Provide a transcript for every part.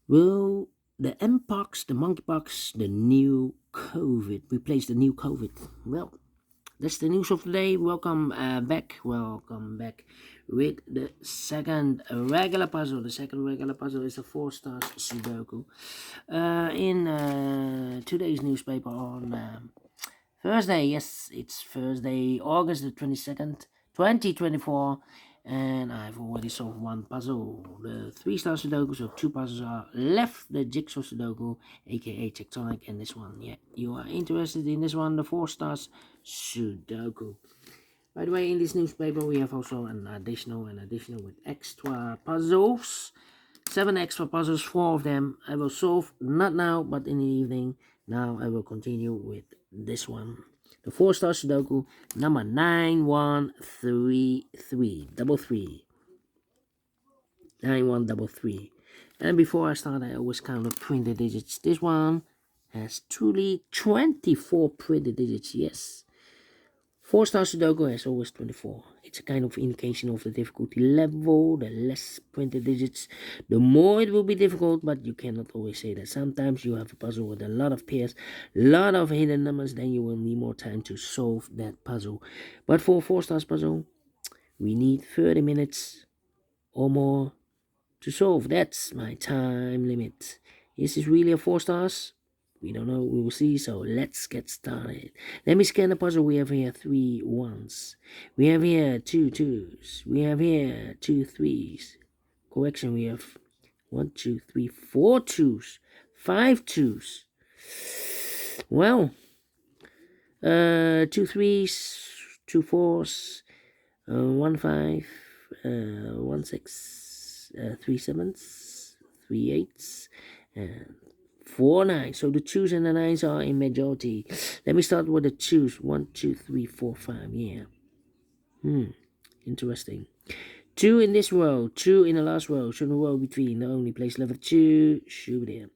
Will the Mpox, the monkeypox, the new COVID replace the new COVID? Well, that's the news of today. Welcome back. Welcome back with the second regular puzzle. The second regular puzzle is the Four Stars Sudoku. In today's newspaper on Thursday, yes, it's Thursday, August the 22nd, 2024, and I've already solved one puzzle. The 3 star Sudoku, so 2 puzzles are left. The JigSaw Sudoku, aka Tectonic, and this one. Yeah, you are interested in this one, the 4 stars Sudoku. By the way, in this newspaper, we have also an additional with extra puzzles. 7 extra puzzles, 4 of them I will solve not now, but in the evening. Now I will continue with this one. The 4 star Sudoku number 9133. Double three. 9133. And before I start, I always count the printed digits. This one has truly 24 printed digits. Yes. 4 star Sudoku has always 24. It's a kind of indication of the difficulty level. The less printed digits, the more it will be difficult, but you cannot always say that. Sometimes you have a puzzle with a lot of pairs, a lot of hidden numbers, then you will need more time to solve that puzzle. But for a 4 stars puzzle, we need 30 minutes or more to solve. That's my time limit. Is this really a 4 stars? We don't know. We will see. So let's get started. Let me scan the puzzle. We have here 3 ones. We have here 2 twos. We have here 2 threes. Correction. We have 1, 2, 3, 4 twos. 5 twos. Well, 2 threes, 2 fours, 1 5, 1 6, 3 sevens, 3 eights, and 4 nines. So the twos and the nines are in majority. Let me start with the twos. 1, 2, 3, 4, 5. Yeah. Interesting. 2 in this row, 2 in the last row. So the row between the only place left 2 should be there.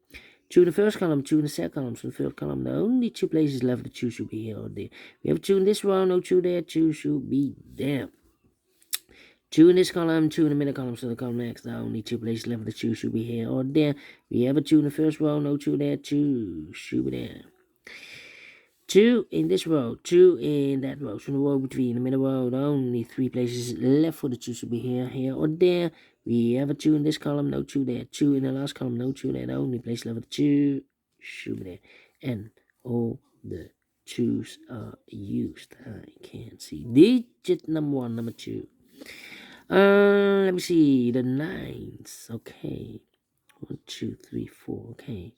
2 in the first column, 2 in the second column. So the third column, the only 2 places left, the 2 should be here or there. We have 2 in this row, no 2 there, 2 should be there. 2 in this column, 2 in the middle column, so the column next, the only 2 places left, the 2 should be here or there. We have a 2 in the first row, no 2 there, 2 should be there. 2 in this row, 2 in that row, so the row between the middle row, the only 3 places left for the 2 should be here or there. We have a 2 in this column, no 2 there, 2 in the last column, no 2 there, the only place left for the 2 should be there. And all the 2's are used. I can't see digit number 1, number 2. Let me see the nines. Okay, 1, 2, 3, 4. Okay,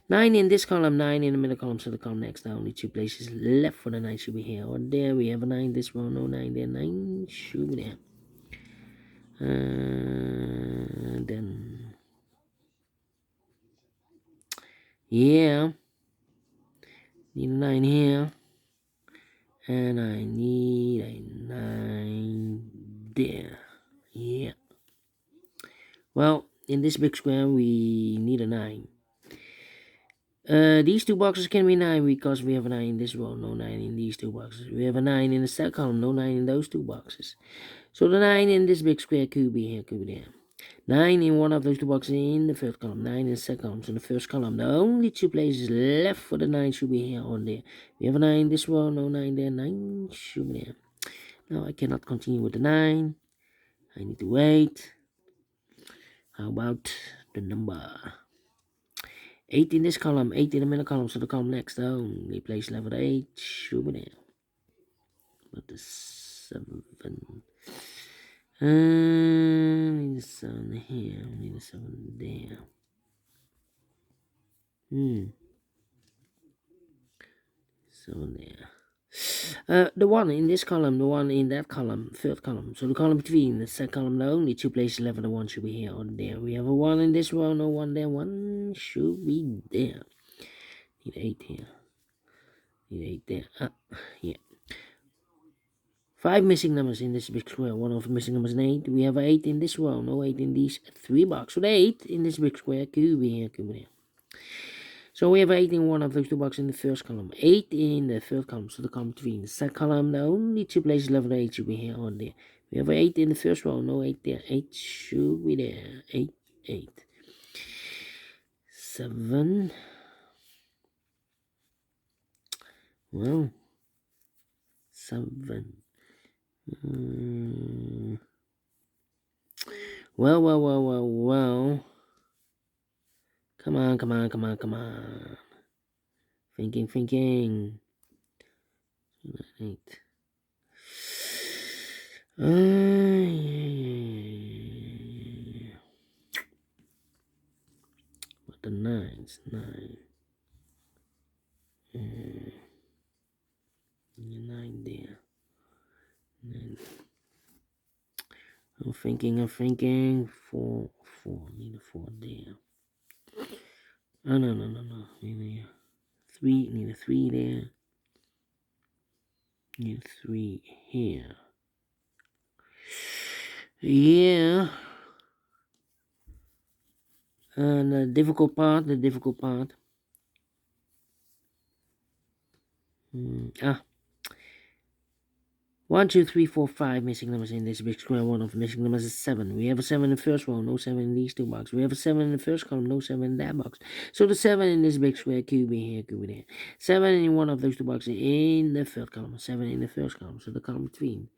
9 in this column, 9 in the middle column. So the column next, the only 2 places left for the 9 should be here or there. We have a 9 this one, no 9 there. 9 should be there. Then yeah, need a 9 here, and I need a 9 there. Yeah. Well, in this big square, we need a 9. These 2 boxes can be 9 because we have a 9 in this row, no 9 in these 2 boxes. We have a 9 in the second column, no 9 in those 2 boxes. So the 9 in this big square could be here, could be there. 9 in one of those 2 boxes in the first column, 9 in the second column. So the first column, the only 2 places left for the 9 should be here or there. We have a 9 in this row, no 9 there, 9 should be there. Now I cannot continue with the 9. I need to wait. How about the number? 8 in this column, 8 in the middle column, so the column next, the only place left for the 8 should be there. But the 7. Need the 7 here, need the 7 there. So there. The 1 in this column, the 1 in that column, third column. So the column between the second column, the only 2 places left for the 1 should be here or there. We have a 1 in this row, no 1 there, 1 should be there. Need 8 here. Need 8 there. Yeah. 5 missing numbers in this big square. One of the missing numbers is 8. We have 8 in this row, no 8 in these 3 boxes. So the 8 in this big square could be here, could be there. So we have 8 in one of those 2 boxes in the first column, 8 in the third column, so the column between the second column, the only 2 places left for the 8 should be here or there. We have 8 in the first row, no 8 there, 8 should be there, 8, 8. 7. Well, 7. Well. Come on. Thinking. 8. What the 9s? 9. 9 there. 9. I'm thinking. 4. Need a 4 there. Oh, no. Need a 3. Need a 3 there. Need a 3 here. Yeah. And the difficult part. 1, 2, 3, 4, 5 missing numbers in this big square. One of the missing numbers is 7. We have a 7 in the first row, no 7 in these two boxes. We have a 7 in the first column, no 7 in that box. So the 7 in this big square could be here, could be there. 7 in one of those two boxes in the third column, 7 in the first column, so the column between.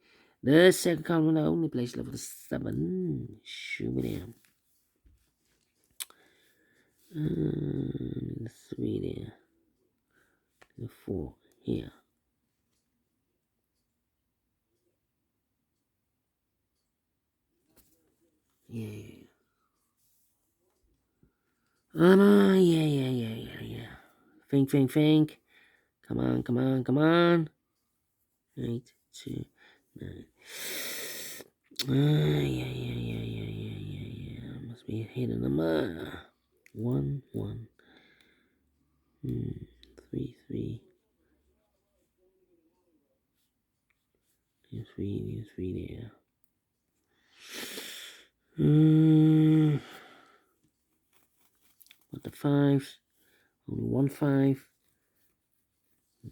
The second column, the only place left is 7 should be there. 3 there. The 4 here. Yeah. Yeah. Think. Come on. 8, 2, 9. Yeah. Must be a hidden number. 1. 3. Need a 3 there. What the 5s? Only 1 5.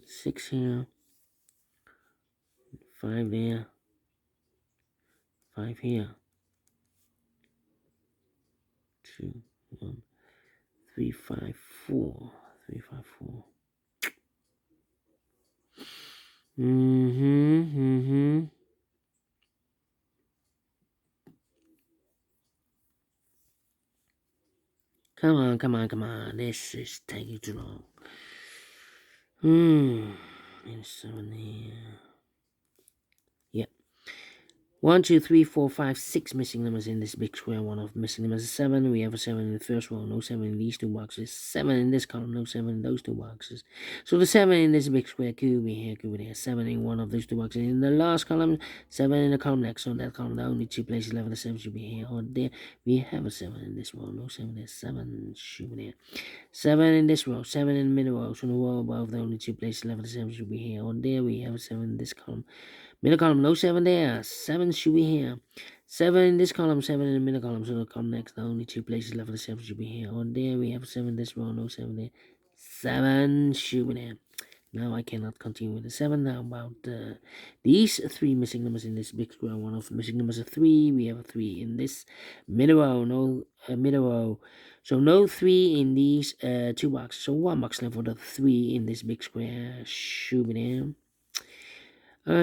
6 here. 5 there. 5 here. 2, 1, 3, 5, 4. 3, 5, 4. Come on. This is taking too long. And 7 here. Yep. 1, 2, 3, 4, 5, 6 missing numbers in this big square. One of the missing numbers is 7. We have a 7 in the first row, no 7 in these two boxes. 7 in this column, no 7 in those two boxes. So the 7 in this big square could be here, could be there. 7 in one of those two boxes. In the last column, 7 in the column next. So that column, the only two places left, the 7 should be here or there. We have a 7 in this row, no 7 there. 7 should be there. 7 in this row, 7 in the middle row. So the row above, the only two places left, the 7 should be here or there. We have a 7 in this column. Middle column, no 7 there. 7 should be here. 7 in this column, 7 in the middle column. So the column next, the only two places left of the 7 should be here. Or there, we have 7 in this row, no 7 there. 7 should be there. Now I cannot continue with the 7. Now about these 3 missing numbers in this big square. One of the missing numbers is 3. We have a 3 in this middle row, no middle row. So no 3 in these 2 boxes. So 1 box left for the 3 in this big square. Should be there.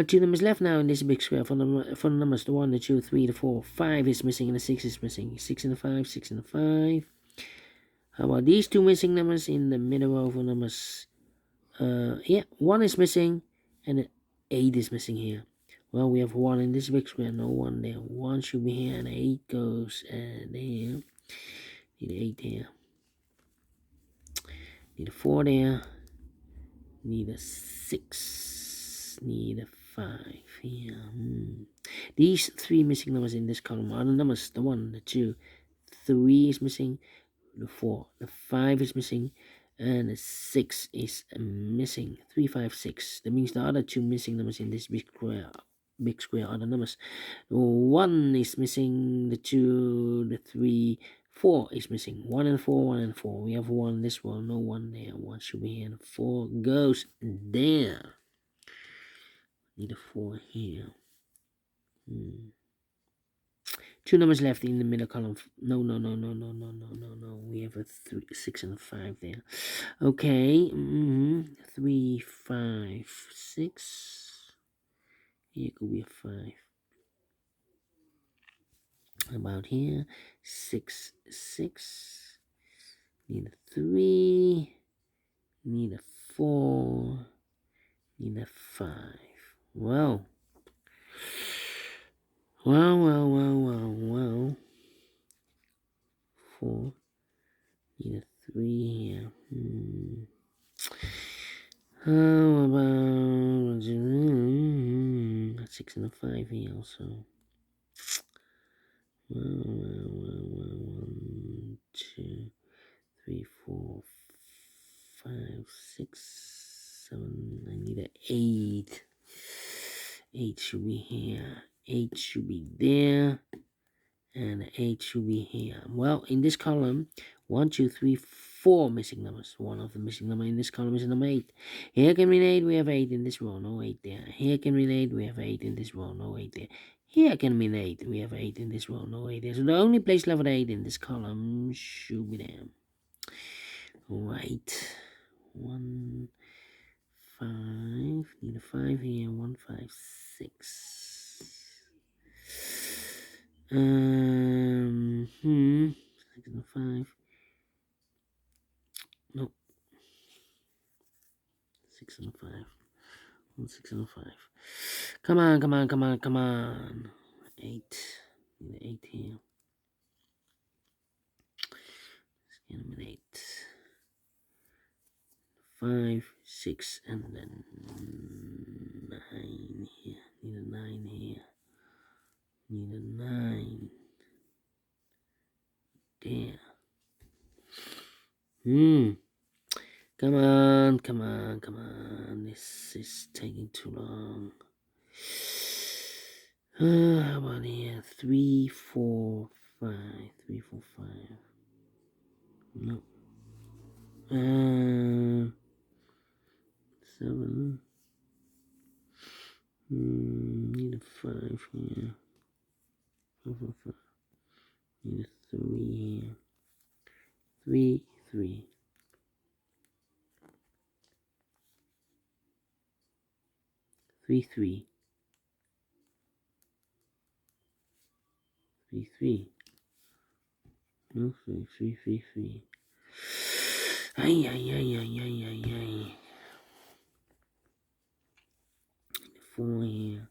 2 numbers left now in this big square for the numbers, the 1, the 2, 3, the 4, 5 is missing, and the 6 is missing. 6 and the 5, 6 and the 5. How about these 2 missing numbers in the middle row for numbers? 1 is missing, and the 8 is missing here. Well, we have 1 in this big square, no 1 there. 1 should be here, and 8 goes there. Need 8 there. Need a 4 there. Need a 6. Need a 5 here. These 3 missing numbers in this column are the numbers, the 1, the 2, 3 is missing, the 4, the 5 is missing, and the 6 is missing. 3, 5, 6. That means the other 2 missing numbers in this big square are the numbers. 1 is missing, the 2, the 3, 4 is missing. 1 and 4, 1 and 4. We have 1 in this one, no 1 there. 1 should be here, and 4 goes there. Need a 4 here. 2 numbers left in the middle column. No. We have a 6 and a 5 there. Okay. 3, 5, 6. Here could be a 5. About here, 6, 6. Need a 3. Need a 4. Need a 5. Well. 4. Need a 3 here. How about 6 and a 5 here also? 1, 2, 3, 4, 5, 6, 7. I need an 8. 8 should be here. 8 should be there. And 8 should be here. Well, in this column, 1, 2, 3, 4 missing numbers. One of the missing number in this column is number 8. Here can be 8, we have 8 in this row, no 8 there. Here can be 8, we have 8 in this row, no 8 there. Here can be 8, we have 8 in this row, no 8 there. So the only place left 8 in this column should be there. Alright. 1, 5. Need a 5 here. 1, 5, 6. 6 and 5. Nope. 6 and 5. 1, 6 and 5. Come on. 8. Need 8 here. Let's get him an 8. 5, 6, and then 9 here. Need a 9 here. Need a 9. There. Come on. This is taking too long. How about here? 3, 4, 5. 3, 4, 5. No. 7. Need a 5 here. 4, 4, 5. Need a 3 here. 3, 3. 3, 3. 3, 3. No, 3, 3, 3, 3. Ay. 4 here.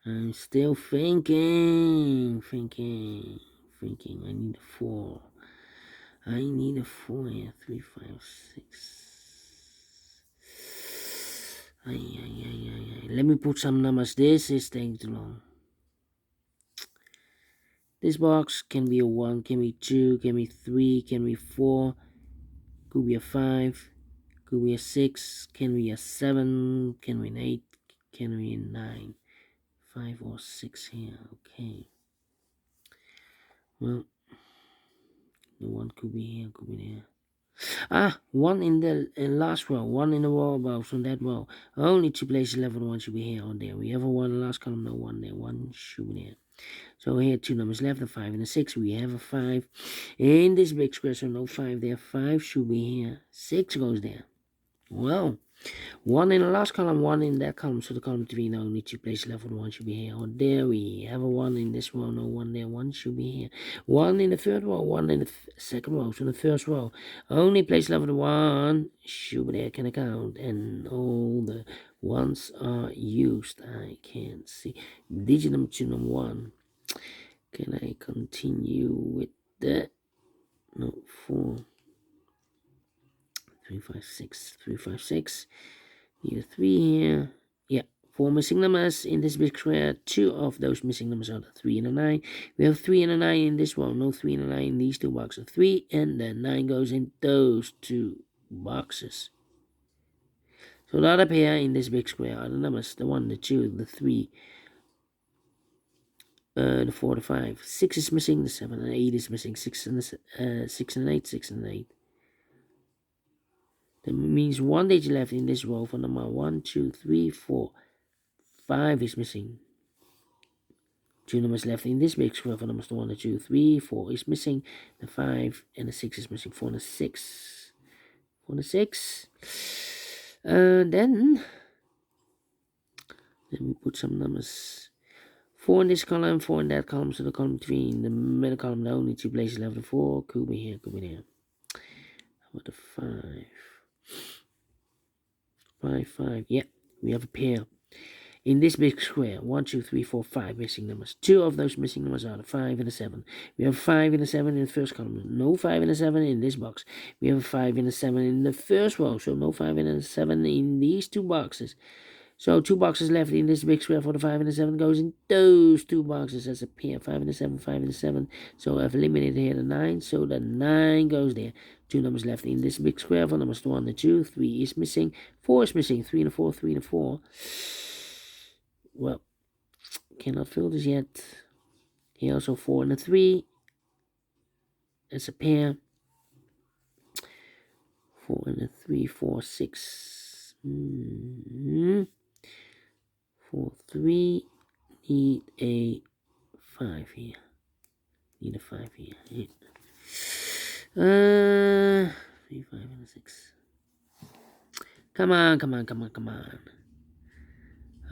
I'm still thinking. I need a 4. I need a 4 here. 3, 5, 6. Ay. Let me put some numbers. This is taking too long. This box can be a 1, can be 2, can be 3, can be 4, could be a 5, could be a 6, can be a 7, can be an 8, can be a 9. 5 or 6 here, okay. Well, the 1 could be here, could be there. 1 in the last row, 1 in the row above, so that row. Only 2 places left, 1 should be here or there. We have a 1 in the last column, no 1 there, 1 should be there. So here 2 numbers left, a 5 and a 6. We have a 5 in this big square, so no 5 there. 5 should be here. 6 goes there. Well, 1 in the last column, 1 in that column. So the column 3, no, only 2 places left, 1 should be here. Or there we have a 1 in this row, no 1 there. 1 should be here. 1 in the third row, 1 in the second row. So the first row, only place left, 1 should be there. Can I count? And all the 1s are used. I can't see. Digit number 2, number 1. Can I continue with that? No, 4, 3, 5, 6, 3, 5, 6. Need a 3 here. Yeah, 4 missing numbers in this big square. 2 of those missing numbers are the 3 and the 9. We have 3 and a 9 in this one. No 3 and a 9 in these 2 boxes. 3 and the 9 goes in those 2 boxes. So the other pair in this big square are the numbers. The 1, the 2, the 3. The 4, the 5, 6 is missing, the 7 and 8 is missing, 6 and 8, 6 and 8. That means 1 digit left in this row for number 1, 2, 3, 4, 5 is missing. 2 numbers left in this big square. For numbers 1, the 2, 3, 4 is missing. The 5 and the 6 is missing. 4 and the 6. 4 and the 6. Then let me put some numbers. 4 in this column, 4 in that column. So the column between the middle column, the only 2 places left. The 4 could be here, could be there. How about the 5? 5, 5. Yeah, we have a pair. In this big square, 1, 2, 3, 4, 5 missing numbers. 2 of those missing numbers are the 5 and the 7. We have 5 and a 7 in the first column. No 5 and a 7 in this box. We have a 5 and a 7 in the first row. So no 5 and a 7 in these 2 boxes. So 2 boxes left in this big square for the 5 and the 7 goes in those 2 boxes as a pair. 5 and a 7, 5 and a 7. So I've eliminated here the 9. So the 9 goes there. 2 numbers left in this big square for numbers 1 and 2. 3 is missing. 4 is missing. 3 and a 4, 3 and a 4. Well, cannot fill this yet. Here also 4 and a 3. As a pair. 4 and a 3, 4, 6. 4, 3. Need a 5 here. Need a 5 here. Yeah. 3, 5, and a 6. Come on, come on, come on, come on.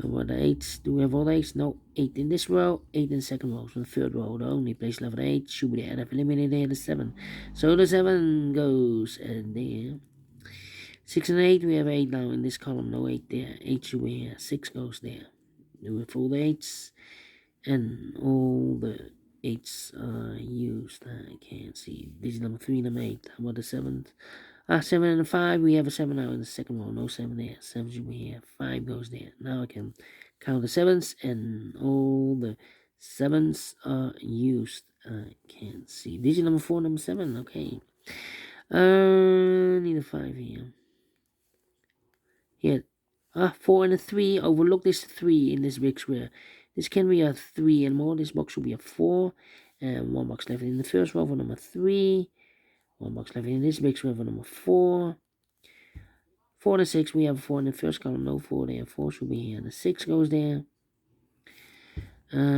How about the 8s? Do we have all the 8s? No. 8 in this row, 8 in the second row. So the third row, the only place left the 8 should be there. I've eliminated the 7. So the 7 goes there. 6 and 8, we have 8 now in this column. No 8 there. 8 should be here. 6 goes there. Do we have all the 8s? And all the 8s are used. I can't see. This is number 3, number 8. How about the 7th? 7 and a 5. We have a 7 now in the second row. No 7 there. 7 should be here. 5 goes there. Now I can count the 7s, and all the 7s are used. I can't see. Digit number 4, number 7. Okay. Need a 5 here. Here. 4 and a 3. Overlook this 3 in this big square. This can be a 3 and more. This box should be a 4. And 1 box left in the first row for number 3. 1 box left in this big square for number 4. 4 and a 6. We have a 4 in the first column. No 4 there. 4 should be here. The 6 goes there. Then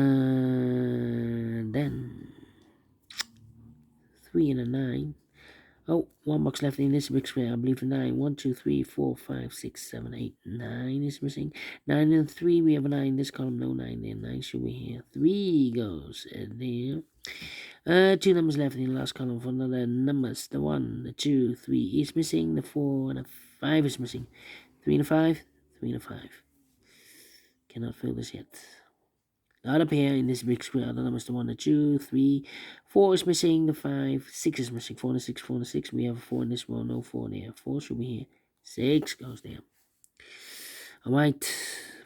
3 and a 9. Oh, 1 box left in this big square. I believe the 9. 1, 2, 3, 4, 5, 6, 7, 8, 9 is missing. 9 and 3. We have a 9 in this column. No 9 there. 9 should be here. 3 goes there. 2 numbers left in the last column for the numbers. The 1, the 2, 3 is missing. The 4 and the 5 is missing. 3 and a 5. 3 and a 5. Cannot fill this yet. The other pair in this big square, the numbers, the 1, the 2, 3, 4 is missing. The 5, 6 is missing. 4 and a 6, 4 and a 6. We have a 4 in this row. No 4 there. 4 should be here. 6 goes there. Alright.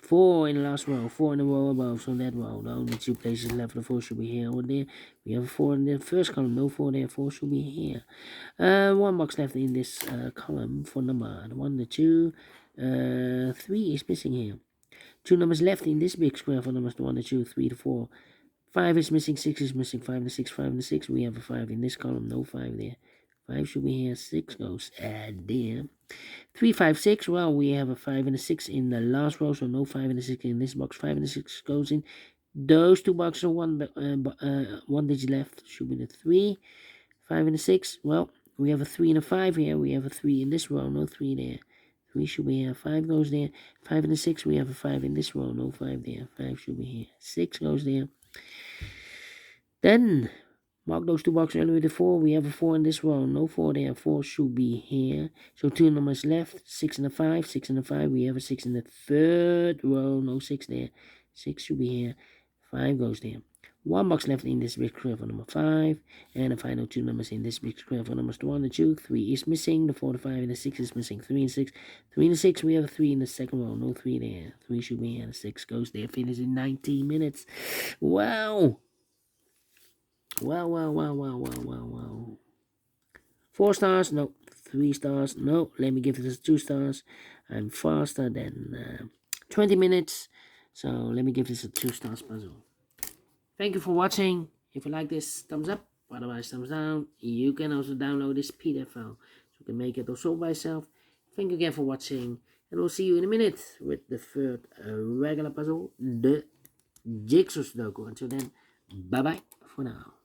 4 in the last row. 4 in the row above. So that row, the only 2 places left. The 4 should be here or there. We have a 4 in the first column. No 4 there. 4 should be here. 1 box left in this column for number 1, the 2, 3 is missing here. 2 numbers left in this big square for numbers 1, the 2, 3, the 4. 5 is missing. 6 is missing. 5 and the 6. 5 and the 6. We have a 5 in this column. No 5 there. 5 should be here. 6 goes there. 3, 5, 6. Well, we have a 5 and a 6 in the last row, so no 5 and a 6 in this box. 5 and a 6 goes in those 2 boxes. 1 digit left should be the 3. 5 and a 6. Well, we have a 3 and a 5 here. We have a 3 in this row. No 3 there. 3 should be here. 5 goes there. 5 and a 6. We have a 5 in this row. No 5 there. 5 should be here. 6 goes there. Then mark those 2 boxes earlier with the 4. We have a 4 in this row. No 4 there. 4 should be here. So 2 numbers left. 6 and a 5. 6 and a 5. We have a 6 in the third row. No 6 there. 6 should be here. 5 goes there. 1 box left in this big square for number 5. And the final 2 numbers in this big square for numbers 1 and 2. 3 is missing. The 4, the 5, and the 6 is missing. 3 and 6. 3 and the 6. We have a 3 in the second row. No 3 there. 3 should be here. The 6 goes there. Finish in 19 minutes. Wow. Wow. 4 stars. No. 3 stars. No. Let me give this 2 stars. I'm faster than 20 minutes. So let me give this a 2 stars puzzle. Thank you for watching. If you like this, thumbs up. Otherwise, thumbs down. You can also download this PDF file, so you can make it also by yourself. Thank you again for watching, and we'll see you in a minute with the third regular puzzle, the JigSaw Sudoku. Until then, bye bye for now.